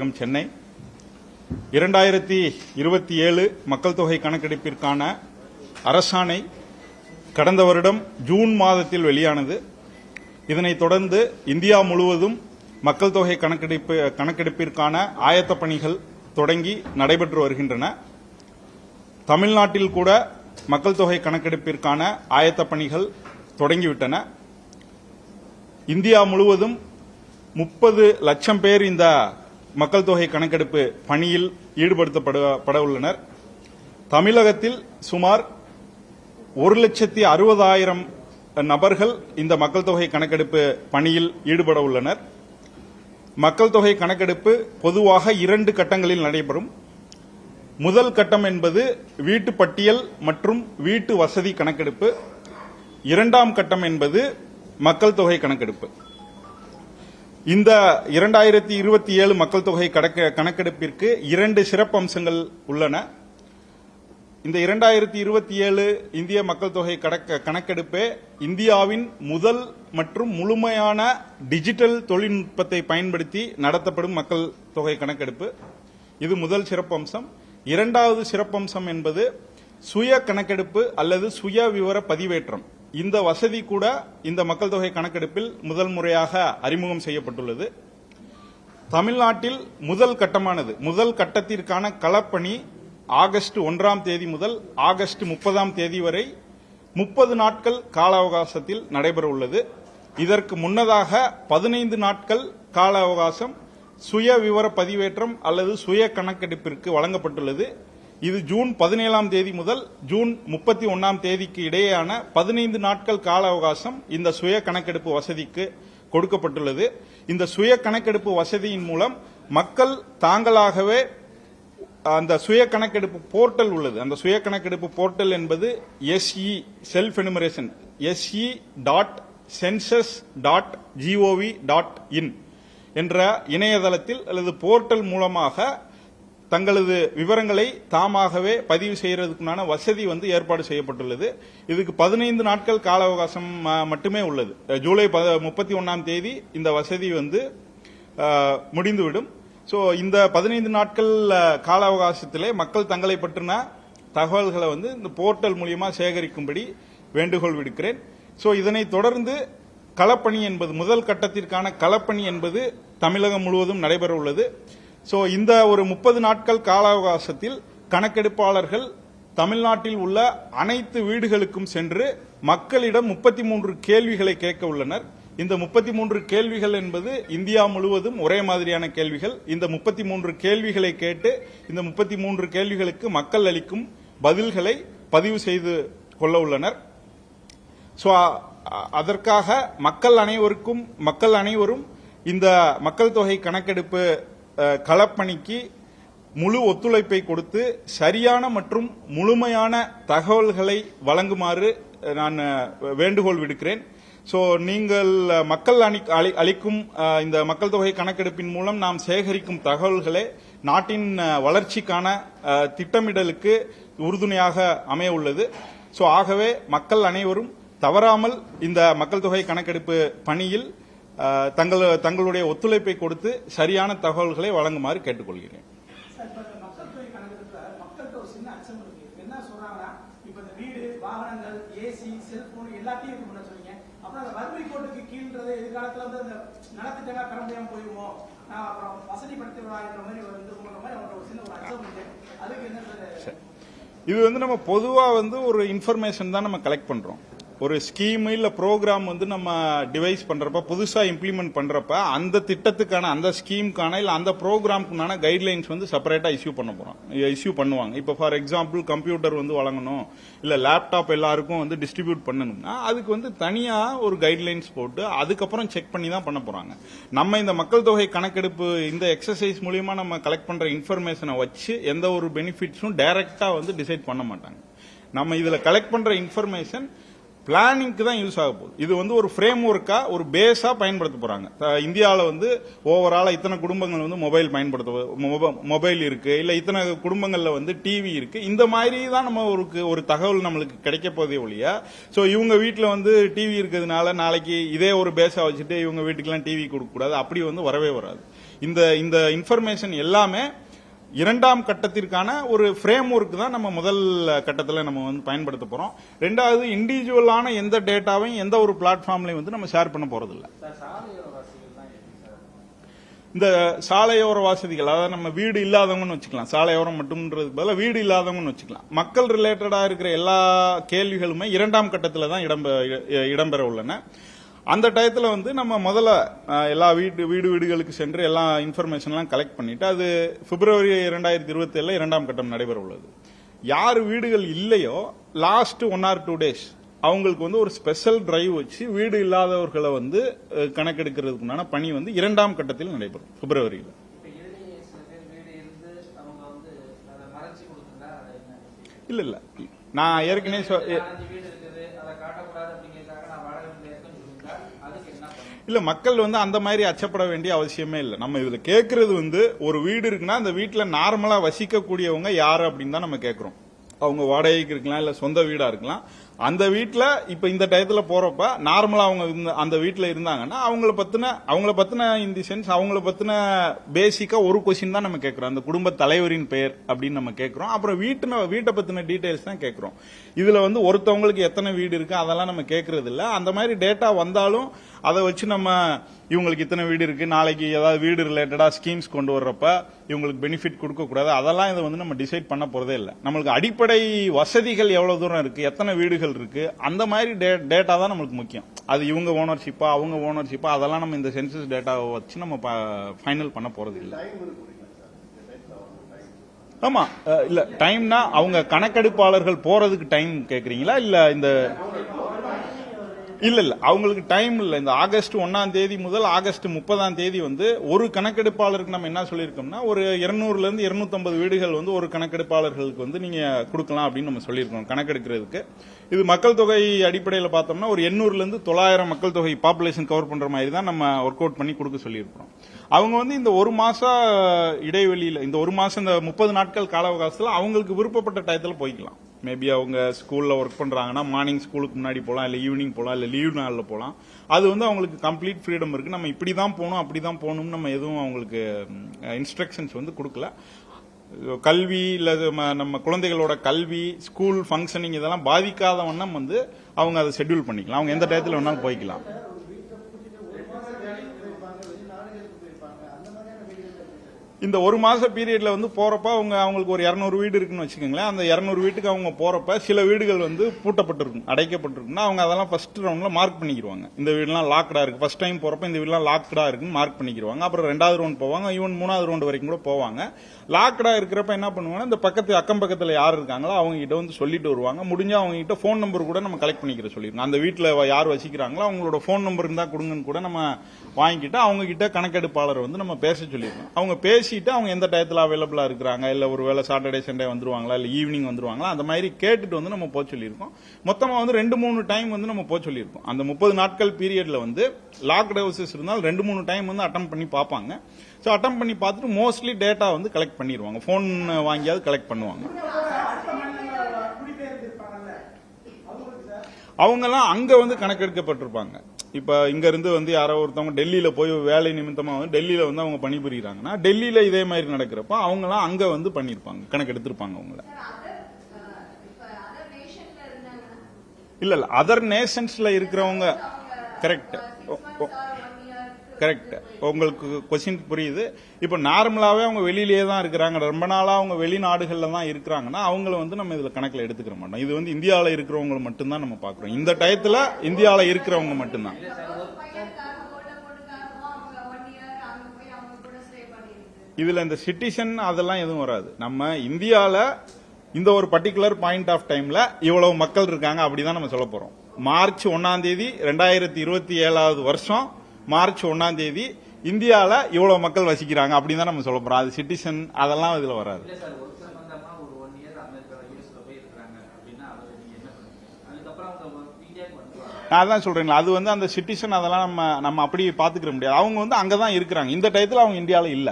தலைமையகம் சென்னை. 2027 மக்கள் தொகை கணக்கெடுப்பிற்கான அரசாணை கடந்த வருடம் ஜூன் மாதத்தில் வெளியானது. இதனைத் தொடர்ந்து இந்தியா முழுவதும் மக்கள் தொகை கணக்கெடுப்பிற்கான ஆயத்த பணிகள் தொடங்கி நடைபெற்று வருகின்றன. தமிழ்நாட்டில் கூட மக்கள் தொகை கணக்கெடுப்பிற்கான ஆயத்த பணிகள் தொடங்கிவிட்டன. இந்தியா முழுவதும் 30 லட்சம் பேர் இந்த மக்கள் தொகை கணக்கெடுப்பு பணியில் ஈடுபடுத்தப்பட உள்ளனர். தமிழகத்தில் சுமார் 1,60,000 நபர்கள் இந்த மக்கள் தொகை கணக்கெடுப்பு பணியில் ஈடுபட உள்ளனர். மக்கள் தொகை கணக்கெடுப்பு பொதுவாக 2 கட்டங்களில் நடைபெறும். முதல் கட்டம் என்பது வீட்டு பட்டியல் மற்றும் வீட்டு வசதி கணக்கெடுப்பு. இரண்டாம் கட்டம் என்பது மக்கள் தொகை கணக்கெடுப்பு. இந்த 2027 மக்கள் தொகை கணக்கெடுப்பிற்கு 2 சிறப்பம்சங்கள் உள்ளன. இந்த 2027 இந்திய மக்கள் தொகை கணக்கெடுப்பே இந்தியாவின் முதல் மற்றும் முழுமையான டிஜிட்டல் தொழில்நுட்பத்தை பயன்படுத்தி நடத்தப்படும் மக்கள் தொகை கணக்கெடுப்பு. இது முதல் சிறப்பம்சம். இரண்டாவது சிறப்பம்சம் என்பது சுய கணக்கெடுப்பு அல்லது சுய விவர பதிவேற்றம். இந்த வசதி கூட இந்த மக்கள் தொகை கணக்கெடுப்பில் முதல் முறையாக அறிமுகம் செய்யப்பட்டுள்ளது. தமிழ்நாட்டில் முதல் கட்டத்திற்கான களப்பணி ஆகஸ்ட் 1ஆம் தேதி முதல் ஆகஸ்ட் 30ஆம் தேதி வரை 30 நாட்கள் கால அவகாசத்தில் நடைபெற உள்ளது. இதற்கு முன்னதாக 15 நாட்கள் கால அவகாசம் சுய விவர பதிவேற்றம் அல்லது சுய கணக்கெடுப்பிற்கு வழங்கப்பட்டுள்ளது. இது ஜூன் 17ஆம் தேதி முதல் ஜூன் 31ஆம் தேதிக்கு இடையேயான 15 நாட்கள் கால அவகாசம் இந்த சுய கணக்கெடுப்பு வசதிக்கு கொடுக்கப்பட்டுள்ளது. இந்த சுய கணக்கெடுப்பு வசதியின் மூலம் மக்கள் தாங்களாகவே அந்த சுய கணக்கெடுப்பு போர்ட்டல் உள்ளது. அந்த சுய கணக்கெடுப்பு போர்ட்டல் என்பது செல்ஃப் எனுமரேஷன் se.census.gov.in என்ற இணையதளத்தில் அல்லது போர்ட்டல் மூலமாக தங்களது விவரங்களை தாமாகவே பதிவு செய்யறதுக்குண்டான வசதி ஏற்பாடு செய்யப்பட்டுள்ளது. இதுக்கு 15 நாட்கள் கால அவகாசம் மட்டுமே உள்ளது. ஜூலை 31ஆம் தேதி இந்த வசதி முடிந்துவிடும். சோ இந்த 15 நாட்கள் கால அவகாசத்திலே மக்கள் தங்களை பற்றின தகவல்களை இந்த போர்ட்டல் மூலமா சேகரிக்கும்படி வேண்டுகோள் விடுக்கிறேன். சோ இதனைத் தொடர்ந்து களப்பணி என்பது முதல் கட்டத்திற்கான களப்பணி என்பது தமிழகம் முழுவதும் நடைபெற உள்ளது. சோ இந்த ஒரு 30 நாட்கள் கால அவகாசத்தில் கணக்கெடுப்பாளர்கள் தமிழ்நாட்டில் உள்ள அனைத்து வீடுகளுக்கும் சென்று மக்களிடம் 33 கேள்விகளை கேட்க உள்ளனர். இந்த 33 கேள்விகள் என்பது இந்தியா முழுவதும் ஒரே மாதிரியான கேள்விகள். இந்த 33 கேள்விகளை கேட்டு இந்த 33 கேள்விகளுக்கு மக்கள் அளிக்கும் பதில்களை பதிவு செய்து கொள்ள உள்ளனர். சோ அதற்காக மக்கள் அனைவரும் இந்த மக்கள் தொகை கணக்கெடுப்பு களப்பணிக்கு முழு ஒத்துழைப்பை கொடுத்து சரியான மற்றும் முழுமையான தகவல்களை வழங்குமாறு நான் வேண்டுகோள் விடுக்கிறேன். சோ நீங்கள் மக்கள் அளிக்கும் இந்த மக்கள் தொகை கணக்கெடுப்பின் மூலம் நாம் சேகரிக்கும் தகவல்களே நாட்டின் வளர்ச்சிக்கான திட்டமிடலுக்கு உறுதுணையாக அமைய உள்ளது. சோ ஆகவே மக்கள் அனைவரும் தவறாமல் இந்த மக்கள் தொகை கணக்கெடுப்பு பணியில் தங்களுடைய ஒத்துழைப்பை கொடுத்து சரியான தகவல்களை வழங்குமாறு கேட்டுக்கொள்கிறேன். இது நம்ம பொதுவா ஒரு இன்ஃபர்மேஷன் தான் நம்ம கலெக்ட் பண்றோம். ஒரு ஸ்கீம் இல்ல ப்ரோக்ராம் நம்ம டிவைஸ் பண்றப்ப புதுசா இம்ப்ளிமெண்ட் பண்றப்ப அந்த திட்டத்துக்கான அந்த ஸ்கீமுக்கான இல்ல அந்த ப்ரோக்ராமுக்கான கைட்லைன்ஸ் செப்பரேட்டா இஷ்யூ பண்ணுவாங்க. இப்ப ஃபார் எக்ஸாம்பிள் கம்ப்யூட்டர் வழங்கணும் இல்ல லேப்டாப் எல்லாருக்கும் டிஸ்ட்ரிபியூட் பண்ணணும்னா அதுக்கு தனியா ஒரு கைட்லைன்ஸ் போட்டு அதுக்கப்புறம் செக் பண்ணி தான் பண்ண போறாங்க. நம்ம இந்த மக்கள் தொகை கணக்கெடுப்பு இந்த எக்ஸசைஸ் மூலியமா நம்ம கலெக்ட் பண்ற இன்ஃபர்மேஷனை வச்சு எந்த ஒரு பெனிஃபிட்ஸும் டைரக்டா டிசைட் பண்ண மாட்டாங்க. நம்ம இதுல கலெக்ட் பண்ற இன்ஃபர்மேஷன் பிளானிங்க்கு தான் யூஸ் ஆக போகுது. இது ஒரு ஃப்ரேம் ஒர்க்கா ஒரு பேஸா பயன்படுத்த போறாங்க. இந்தியாவில் ஓவராலா இத்தனை குடும்பங்கள் மொபைல் இருக்கு இல்ல இத்தனை குடும்பங்கள்ல டிவி இருக்கு. இந்த மாதிரி தான் நம்ம ஒரு தகவல் நம்மளுக்கு கிடைக்க போதே ஒழியா சோ இவங்க வீட்டுல டிவி இருக்கிறதுனால நாளைக்கு இதே ஒரு பேஸா வச்சுட்டு இவங்க வீட்டுக்கெல்லாம் டிவி கொடுக்க கூடாது அப்படி வரவே வராது. இந்த இந்த இன்ஃபர்மேஷன் எல்லாமே இரண்டாம் கட்டத்திற்கான ஒரு ஃப்ரேம் ஒர்க் தான் நம்ம முதல் கட்டத்தில் நம்ம வந்து பயன்படுத்த போறோம். ரெண்டாவது, இண்டிவிஜுவலான எந்த டேட்டாவையும் எந்த ஒரு பிளாட்ஃபார்ம்லையும் வந்து நம்ம ஷேர் பண்ண போறதில்லை. இந்த சாலையோர வசதிகள், அதாவது நம்ம வீடு இல்லாதவங்கன்னு வச்சுக்கலாம், சாலையோரம் மட்டும்ன்றதுக்கு பதிலாக வீடு இல்லாதவங்கன்னு வச்சுக்கலாம். மக்கள் ரிலேட்டடா இருக்கிற எல்லா கேள்விகளுமே இரண்டாம் கட்டத்தில் தான் இடம்பெற உள்ளன. அந்த டயத்தில் வந்து நம்ம முதல்ல எல்லா வீடுகளுக்கு சென்று எல்லா இன்ஃபர்மேஷன்லாம் கலெக்ட் பண்ணிட்டு, அது பிப்ரவரி 2027 இரண்டாம் கட்டம் நடைபெற உள்ளது. யார் வீடுகள் இல்லையோ லாஸ்ட் 1 or 2 days அவங்களுக்கு வந்து ஒரு ஸ்பெஷல் டிரைவ் வச்சு வீடு இல்லாதவர்களை வந்து கணக்கெடுக்கிறதுக்குண்டான பணி வந்து இரண்டாம் கட்டத்தில் நடைபெறும் பிப்ரவரியில். இல்ல இல்ல, நான் ஏற்கனவே இல்ல, மக்கள் வந்து அந்த மாதிரி அச்சப்பட வேண்டிய அவசியமே இல்லை. நம்ம இதுல கேட்கறது வந்து, ஒரு வீடு இருக்குன்னா அந்த வீட்டுல நார்மலா வசிக்கக்கூடியவங்க யாரு அப்படின்னு தான் நம்ம கேட்கிறோம். அவங்க வாடகைக்கு இருக்கலாம், இல்ல சொந்த வீடா இருக்கலாம். அந்த வீட்டுல இப்ப இந்த டயத்துல போறப்ப நார்மலா அவங்க அந்த வீட்டுல இருந்தாங்கன்னா அவங்கள பத்தின இந்த சென்ஸ் அவங்கள பத்தின பேசிக்கா ஒரு கொஸ்டின் தான் நம்ம கேட்கிறோம். அந்த குடும்ப தலைவரின் பெயர் அப்படின்னு நம்ம கேட்கிறோம். அப்புறம் வீட்டை பத்தின டீடைல்ஸ் தான் கேட்கிறோம். இதுல வந்து ஒருத்தவங்களுக்கு எத்தனை வீடு இருக்கு அதெல்லாம் நம்ம கேட்கறது இல்ல. அந்த மாதிரி டேட்டா வந்தாலும் அதை வச்சு நம்ம இவங்களுக்கு இத்தனை வீடு இருக்கு, நாளைக்கு ஏதாவது வீடு ரிலேட்டடா ஸ்கீம்ஸ் கொண்டு வர்றப்ப இவங்களுக்கு பெனிஃபிட் கொடுக்க கூடாது, அதெல்லாம் இதை வந்து நம்ம டிசைட் பண்ண போறதே இல்லை. நம்மளுக்கு அடிப்படை வசதிகள் எவ்வளவு தூரம் இருக்கு, எத்தனை வீடுகள் இருக்கு, அந்த மாதிரி டேட்டா தான் நம்மளுக்கு முக்கியம். அது இவங்க ஓனர்ஷிப்பா அவங்க ஓனர்ஷிப்பா அதெல்லாம் நம்ம இந்த சென்சஸ் டேட்டாவை வச்சு நம்ம ஃபைனல் பண்ண போறது இல்லை. ஆமா, இல்ல டைம்னா அவங்க கணக்கெடுப்பாளர்கள் போறதுக்கு டைம் கேக்குறீங்களா? இல்ல இந்த இல்ல அவங்களுக்கு டைம் இல்ல. இந்த ஆகஸ்ட் 1 முதல் ஆகஸ்ட் 30 வந்து ஒரு கணக்கெடுப்பாளருக்கு நம்ம என்ன சொல்லியிருக்கோம்னா, ஒரு 200 இருந்து 250 வீடுகள் வந்து ஒரு கணக்கெடுப்பாளர்களுக்கு வந்து நீங்க கொடுக்கலாம் அப்படின்னு நம்ம சொல்லியிருக்கோம் கணக்கெடுக்கிறதுக்கு. இது மக்கள் தொகை அடிப்படையில் பார்த்தோம்னா ஒரு 800 இருந்து 900 மக்கள் தொகை பாப்புலேஷன் கவர் பண்ற மாதிரி தான் நம்ம ஒர்க் அவுட் பண்ணி கொடுக்க சொல்லியிருக்கிறோம். அவங்க வந்து இந்த ஒரு மாச இடைவெளியில, இந்த ஒரு மாசம் இந்த 30 நாட்கள் கால அவகாசத்தில் அவங்களுக்கு விருப்பப்பட்ட டயத்தில் போய்க்கலாம். மேபி அவங்க ஸ்கூல்ல ஒர்க் பண்றாங்கன்னா மார்னிங் ஸ்கூலுக்கு முன்னாடி போகலாம், இல்ல ஈவினிங் போகலாம், இல்ல லீவ் நாள்ல போகலாம். அது வந்து அவங்களுக்கு கம்ப்ளீட் ஃப்ரீடம் இருக்கு. நம்ம இப்படிதான் போகணும் அப்படிதான் போகணும்னு நம்ம எதுவும் அவங்களுக்கு இன்ஸ்ட்ரக்ஷன்ஸ் வந்து கொடுக்கல. கல்வி இல்ல நம்ம குழந்தைகளோட கல்வி, ஸ்கூல் ஃபங்க்ஷனிங் இதெல்லாம் பாதிக்காத வண்ணம் வந்து அவங்க அதை ஷெட்யூல் பண்ணிக்கலாம். அவங்க எந்த டயத்தில் வேணாலும் போய்க்கலாம். இந்த ஒரு மாச பீரியட்ல வந்து போறப்ப அவங்களுக்கு ஒரு 200 வீடு இருக்குன்னு வச்சுக்கோங்களேன். அந்த 200 வீட்டுக்கு அவங்க போறப்ப சில வீடுகள் வந்து பூட்டப்பட்டிருக்கும், அடைக்கப்பட்டிருக்குன்னா அவங்க அதெல்லாம் ஃபர்ஸ்ட் ரவுண்ட்ல மார்க் பண்ணிக்கிடுவாங்க. இந்த வீடுலாம் லாக்டா இருக்கு, ஃபர்ஸ்ட் டைம் போறப்ப இந்த வீடுலாம் லாக்டா இருக்குன்னு மார்க் பண்ணிக்கிடுவாங்க. அப்புறம் 2வது ரவுண்ட் போவாங்க, ஈவன் 3வது ரவுண்ட் வரைக்கும் கூட போவாங்க. லாக்டா இருக்கிறப்ப என்ன பண்ணுவாங்க, இந்த பக்கத்து அக்கம் பக்கத்துல யார் இருக்காங்களோ அவங்க கிட்ட வந்து சொல்லிட்டு வருவாங்க. முடிஞ்சா அவங்க கிட்ட போன் நம்பர் கூட நம்ம கலெக்ட் பண்ணிக்கிற சொல்லிருக்கோம். அந்த வீட்டுல யார் வசிக்கிறாங்களோ அவங்களோட போன் நம்பர் இருந்தா கொடுங்கன்னு கூட நம்ம வாங்கிட்டு அவங்க கிட்ட கணக்கெடுப்பாளர் வந்து நம்ம பேச சொல்லிருக்கோம். அவங்க பேசிட்டு அவங்க எந்த டயத்துல அவைலபிளா இருக்கிறாங்க, இல்ல ஒருவேளை சாட்டர்டே சண்டே வந்துருவாங்களா, இல்ல ஈவினிங் வந்துருவாங்களா, அந்த மாதிரி கேட்டுட்டு வந்து நம்ம போக சொல்லியிருக்கோம். மொத்தமா வந்து 2-3 டைம் வந்து நம்ம போக சொல்லியிருக்கோம். அந்த 30 நாட்கள் பீரியட்ல வந்து லாக்ட் ஹவுசஸ் இருந்தால் 2-3 டைம் வந்து அட்டம் பண்ணி பார்ப்பாங்க. ஸோ அட்டம் பண்ணி பார்த்துட்டு மோஸ்ட்லி டேட்டா வந்து கலெக்ட் பண்ணிடுவாங்க. போன் வாங்கியாவது கலெக்ட் பண்ணுவாங்க. அவங்கெல்லாம் அங்க வந்து கணக்கெடுக்கப்பட்டிருப்பாங்க. இப்ப இங்க இருந்து வந்து யாரோ ஒருத்தவங்க டெல்லியில போய் வேலை நிமித்தமா வந்து டெல்லியில வந்து அவங்க பணிபுரியுறாங்கன்னா, டெல்லியில இதே மாதிரி நடக்கிறப்ப அவங்க எல்லாம் அங்க வந்து பண்ணிருப்பாங்க, கணக்கெடுத்திருப்பாங்க அவங்கள. இல்ல அதர் நேஷன்ஸ்ல இருக்கிறவங்க கரெக்ட் கரெக்ட். உங்களுக்கு கொஸ்டின் புரியுது. இப்ப நார்மலாவே அவங்க வெளியிலேயே தான் இருக்கிறாங்க, ரொம்ப நாளா அவங்க வெளிநாடுகள்ல தான் இருக்கிறாங்கன்னா அவங்கள வந்து நம்ம இதுல கணக்குல எடுத்துக்கிற மாட்டோம். இது வந்து இந்தியாவில இருக்கிறவங்க மட்டும்தான் நம்ம பாக்குறோம். இந்த டயத்துல இந்தியாவில இருக்கிறவங்க மட்டும்தான். இதுல இந்த சிட்டிசன் அதெல்லாம் எதுவும் வராது. நம்ம இந்தியாவில இந்த ஒரு பர்டிகுலர் பாயிண்ட் ஆஃப் டைம்ல இவ்வளவு மக்கள் இருக்காங்க அப்படிதான் நம்ம சொல்ல போறோம். மார்ச் 1 2027 வருஷம் மார்ச் 1 இந்தியால இவ்வளவு மக்கள் வசிக்கிறாங்க அப்படின்னு தான் நம்ம சொல்ல போறோம். அது சிட்டிசன் அதெல்லாம் இதுல வராது. நான் தான் சொல்றேன், அது வந்து அந்த சிட்டிசன் அதெல்லாம் நம்ம அப்படி பாத்துக்கிற முடியாது. அவங்க வந்து அங்கதான் இருக்கிறாங்க. இந்த டயத்துல அவங்க இந்தியால இல்ல.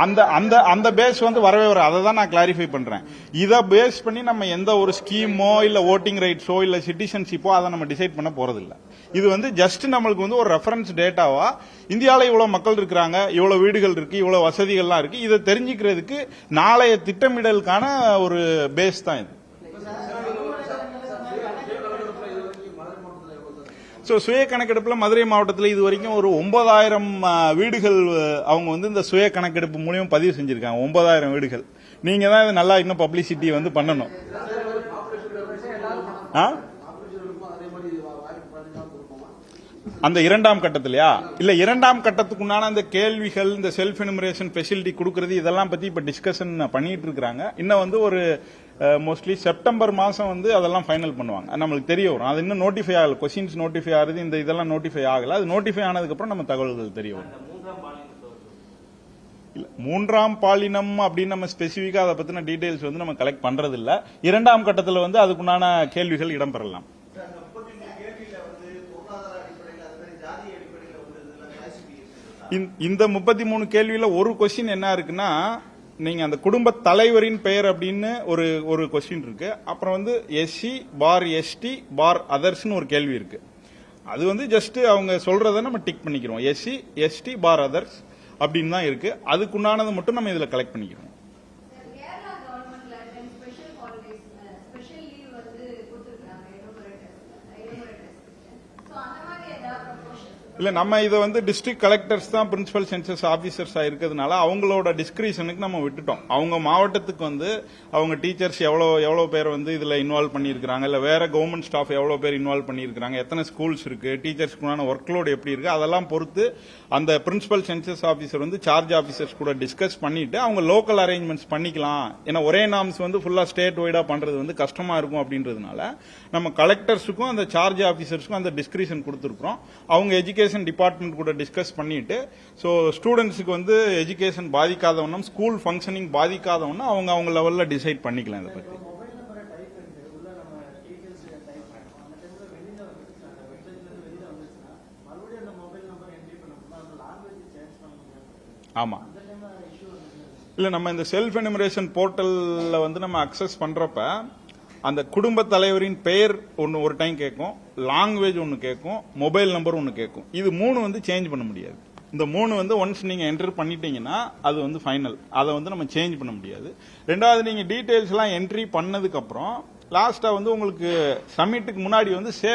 அந்த அந்த அந்த பேஸ் வந்து வரவே வர, அதை தான் நான் கிளாரிஃபை பண்றேன். இதை பேஸ் பண்ணி நம்ம எந்த ஒரு ஸ்கீமோ இல்ல ஓட்டிங் ரைட்ஸோ இல்ல சிட்டிசன்ஷிப்போ அதை நம்ம டிசைட் பண்ண போறது இல்ல. இது வந்து ஜஸ்ட் நம்மளுக்கு வந்து ஒரு ரெஃபரன்ஸ் டேட்டாவா இந்தியாவில் இவ்வளவு மக்கள் இருக்கிறாங்க, இவ்வளவு வீடுகள் இருக்கு, இவ்வளவு வசதிகள்லாம் இருக்கு, இதை தெரிஞ்சுக்கிறதுக்கு நாளைய திட்டமிடலுக்கான ஒரு பேஸ் தான் இது. சுய கணக்கெடுப்புல மதுரை மாவட்டத்தில் இது வரைக்கும் ஒரு 9,000 வீடுகள் அவங்க வந்து இந்த சுய கணக்கெடுப்பு மூலியம் பதிவு செஞ்சிருக்காங்க. 9,000 வீடுகள். நீங்க தான் இது நல்லா இன்னும் பப்ளிசிட்டி வந்து பண்ணணும். அந்த இரண்டாம் கட்டத்திலயா இல்ல இரண்டாம் கட்டத்துக்குண்டான அந்த கேள்விகள், இந்த செல்ஃப் எனுமரேஷன் ஃபெசிலிட்டி கொடுக்கறது, இதெல்லாம் பத்தி இப்ப டிஸ்கஷன் பண்ணிட்டு இருக்காங்க. இன்னும் வந்து ஒரு மோஸ்ட்லி செப்டம்பர் மாசம் வந்து அதெல்லாம் ஃபைனல் பண்ணுவாங்க. நம்மளுக்கு தெரிய வரும். அது இன்னும் நோட்டிஃபை ஆகல. கொஸ்டின்ஸ் நோட்டிஃபை ஆகுது, இந்த இதெல்லாம் நோட்டிஃபை ஆகல. அது நோட்டிஃபை ஆனதுக்கு அப்புறம் நம்ம தகவல்கள் தெரிய வரும். இல்ல மூன்றாம் பாலினம் அப்படின்னு நம்ம ஸ்பெசிபிக்கா அதை பத்தின டீடைல்ஸ் வந்து நம்ம கலெக்ட் பண்றது இல்ல. இரண்டாம் கட்டத்தில் வந்து அதுக்குண்டான கேள்விகள் இடம்பெறலாம். இந்த 33 கேள்வியில ஒரு கொஸ்டின் என்ன இருக்குன்னா, நீங்க அந்த குடும்ப தலைவரின் பெயர் அப்படின்னு ஒரு கொஸ்டின் இருக்கு. அப்புறம் வந்து எஸ்சி பார் எஸ்டி பார் அதர்ஸ்னு ஒரு கேள்வி இருக்கு. அது வந்து ஜஸ்ட் அவங்க சொல்றதை நம்ம டிக் பண்ணிக்கிறோம். எஸ்சி எஸ்டி பார் அதர்ஸ் அப்படின்னு தான் இருக்கு. அதுக்குண்டானது மட்டும் நம்ம இதுல கலெக்ட் பண்ணிக்கிறோம். இல்ல நம்ம இதை வந்து டிஸ்ட்ரிக்ட் கலெக்டர்ஸ் தான் பிரின்சிபல் சென்சஸ் ஆபீசர்ஸா இருக்கிறதுனால அவங்களோட டிஸ்கிரிஷனுக்கு நம்ம விட்டுட்டோம். அவங்க மாவட்டத்துக்கு வந்து அவங்க டீச்சர்ஸ் எவ்வளவு பேர் வந்து இதுல இன்வால்வ் பண்ணியிருக்காங்க, இல்ல வேற கவர்மெண்ட் ஸ்டாஃப் எவ்வளவு பேர் இன்வால்வ் பண்ணியிருக்காங்க, எத்தனை ஸ்கூல்ஸ் இருக்கு, டீச்சர்ஸ்க்குமான ஒர்க் லோடு எப்படி இருக்கு, அதெல்லாம் பொறுத்து அந்த பிரின்சிபல் சென்சஸ் ஆபீசர் வந்து சார்ஜ் ஆபீசர்ஸ் கூட டிஸ்கஸ் பண்ணிட்டு அவங்க லோக்கல் அரேஞ்ச்மெண்ட்ஸ் பண்ணிக்கலாம். ஏன்னா ஒரே நாம்ஸ் வந்து ஃபுல்லா ஸ்டேட் வைடா பண்றது வந்து கஷ்டமா இருக்கும் அப்படின்றதுனால நம்ம கலெக்டர்ஸுக்கும் அந்த சார்ஜ் ஆபீசர்ஸ்க்கும் அந்த டிஸ்கிரிஷன் கொடுத்துருக்கோம். அவங்க எஜுகேஷன் டிபார்ட்மெண்ட் கூட டிஸ்கஸ் பண்ணிட்டு, சோ ஸ்டூடெண்ட்ஸுக்கு வந்து எஜுகேஷன் பாதிக்காதவனும் ஸ்கூல் ஃபங்க்ஷனிங் பாதிக்காதவனும் அவங்க லெவல்ல டிசைட் பண்ணிக்கலாம். இதை பத்தி ஆமா இல்ல நம்ம இந்த செல்ஃப் எனுமரேஷன் போர்ட்டல்ல வந்து நம்ம அக்சஸ் பண்றப்ப அந்த குடும்ப தலைவரின் பெயர் ஒன்னு ஒரு டைம் கேட்கும், லாங்குவேஜ் ஒன்னு கேட்கும், மொபைல் நம்பர் ஒன்னு கேட்கும். இது 3 வந்து சேஞ்ச் பண்ண முடியாது. இந்த 3 வந்து ஒன்ஸ் நீங்க என்டர் பண்ணிட்டீங்கன்னா அது வந்து ஃபைனல். அதை வந்து நம்ம சேஞ்ச் பண்ண முடியாது. ரெண்டாவது, நீங்க டீடைல்ஸ் எல்லாம் என்ட்ரி பண்ணதுக்கு அப்புறம் லாஸ்டா வந்து உங்களுக்கு சப்மிட்டுக்கு முன்னாடி வந்து